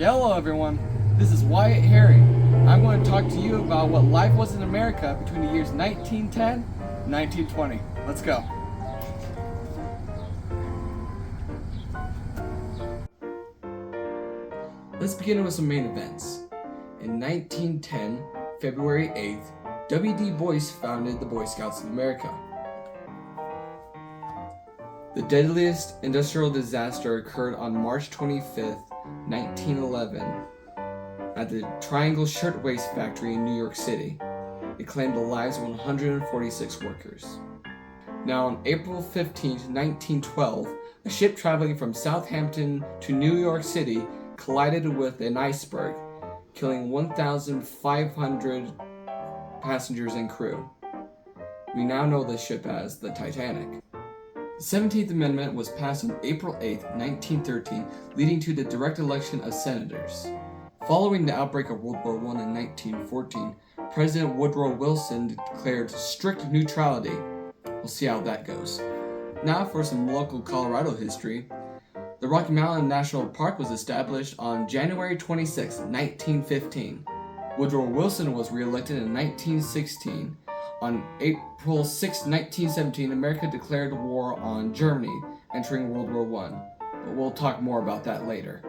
Hello everyone, this is Wyatt Herring. I'm going to talk to you about what life was in America between the years 1910 and 1920. Let's go. Let's begin with some main events. In 1910, February 8th, W.D. Boyce founded the Boy Scouts of America. The deadliest industrial disaster occurred on March 25th, 1911, at the Triangle Shirtwaist Factory in New York City. It claimed the lives of 146 workers. Now, on April 15, 1912, a ship traveling from Southampton to New York City collided with an iceberg, killing 1,500 passengers and crew. We now know this ship as the Titanic. The 17th Amendment was passed on April 8, 1913, leading to the direct election of senators. Following the outbreak of World War I in 1914, President Woodrow Wilson declared strict neutrality. We'll see how that goes. Now for some local Colorado history. The Rocky Mountain National Park was established on January 26, 1915. Woodrow Wilson was re-elected in 1916. On April 6, 1917, America declared war on Germany, entering World War I, but we'll talk more about that later.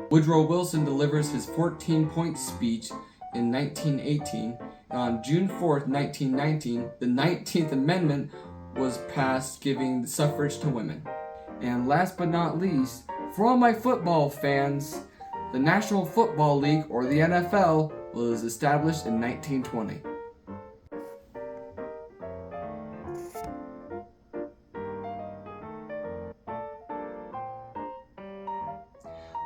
Woodrow Wilson delivers his 14-point speech in 1918, and on June 4, 1919, the 19th Amendment was passed giving the suffrage to women. And last but not least, for all my football fans, the National Football League, or the NFL, was established in 1920.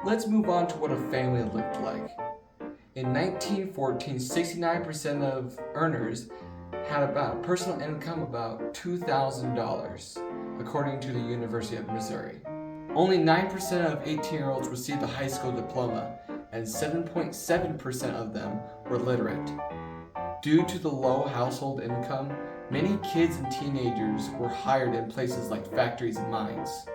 Let's move on to what a family looked like. In 1914, 69% of earners had about a personal income about $2,000, according to the University of Missouri. Only 9% of 18-year-olds received a high school diploma, and 7.7% of them were literate. Due to the low household income, many kids and teenagers were hired in places like factories and mines.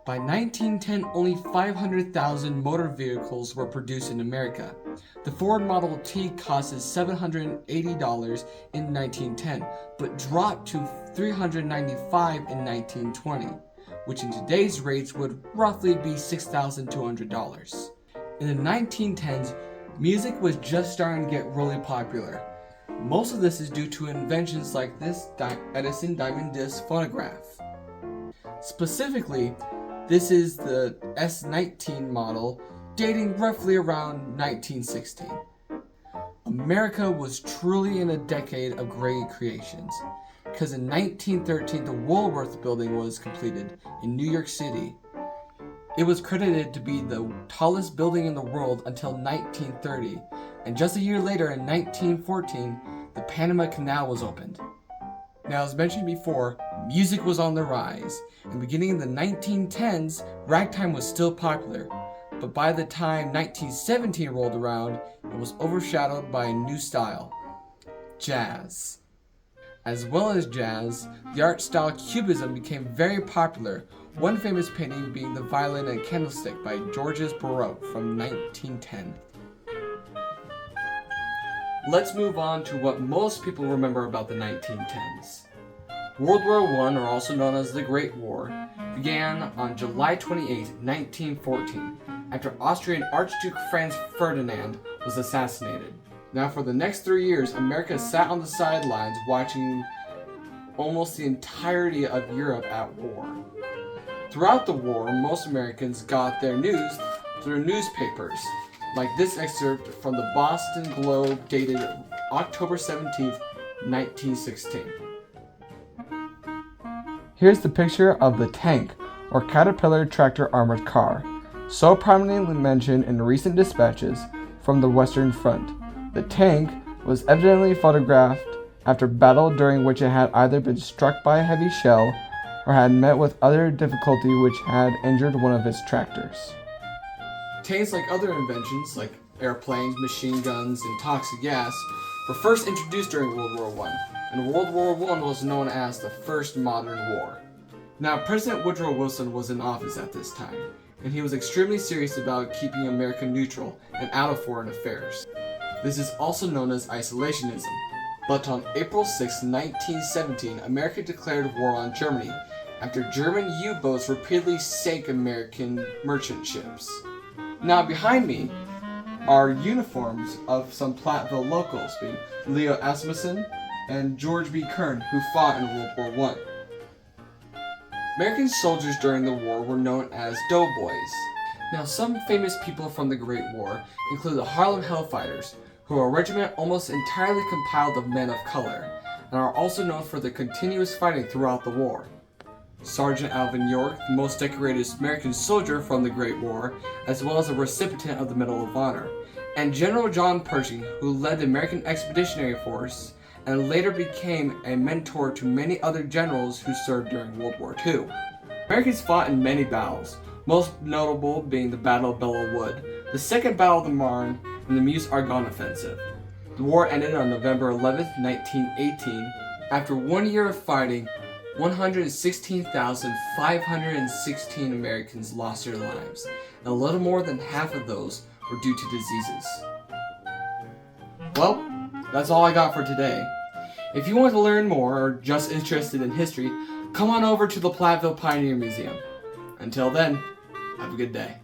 By 1910, only 500,000 motor vehicles were produced in America. The Ford Model T cost $780 in 1910, but dropped to $395 in 1920, which in today's rates would roughly be $6,200. In the 1910s, music was just starting to get really popular. Most of this is due to inventions like this Edison Diamond Disc phonograph. Specifically, this is the S19 model, dating roughly around 1916. America was truly in a decade of great creations, because in 1913 the Woolworth Building was completed in New York City. It was credited to be the tallest building in the world until 1930, and just a year later in 1914, the Panama Canal was opened. Now, as mentioned before, music was on the rise, and beginning in the 1910s, ragtime was still popular, but by the time 1917 rolled around, it was overshadowed by a new style: jazz. As well as jazz, the art style Cubism became very popular, one famous painting being the Violin and Candlestick by Georges Baroque from 1910. Let's move on to what most people remember about the 1910s. World War I, or also known as the Great War, began on July 28, 1914, after Austrian Archduke Franz Ferdinand was assassinated. Now, for the next 3 years, America sat on the sidelines watching almost the entirety of Europe at war. Throughout the war, most Americans got their news through newspapers, like this excerpt from the Boston Globe dated October 17, 1916. Here's the picture of the tank, or Caterpillar tractor armored car, so prominently mentioned in recent dispatches from the Western Front. The tank was evidently photographed after battle during which it had either been struck by a heavy shell or had met with other difficulty which had injured one of its tractors. Tanks, like other inventions like airplanes, machine guns, and toxic gas, were first introduced during World War I, and World War I was known as the First Modern War. Now, President Woodrow Wilson was in office at this time, and he was extremely serious about keeping America neutral and out of foreign affairs. This is also known as isolationism. But on April 6, 1917, America declared war on Germany after German U-boats repeatedly sank American merchant ships. Now behind me are uniforms of some Platteville locals, being Leo Asmussen and George B. Kern, who fought in World War I. American soldiers during the war were known as doughboys. Now, some famous people from the Great War include the Harlem Hellfighters, who are a regiment almost entirely compiled of men of color, and are also known for their continuous fighting throughout the war. Sergeant Alvin York, the most decorated American soldier from the Great War, as well as a recipient of the Medal of Honor, and General John Pershing, who led the American Expeditionary Force and later became a mentor to many other generals who served during World War II. Americans fought in many battles, most notable being the Battle of Belleau Wood, the Second Battle of the Marne, and the Meuse-Argonne Offensive. The war ended on November 11, 1918. After 1 year of fighting, 116,516 Americans lost their lives, and a little more than half of those were due to diseases. Well, that's all I got for today. If you want to learn more or just interested in history, come on over to the Platteville Pioneer Museum. Until then, have a good day.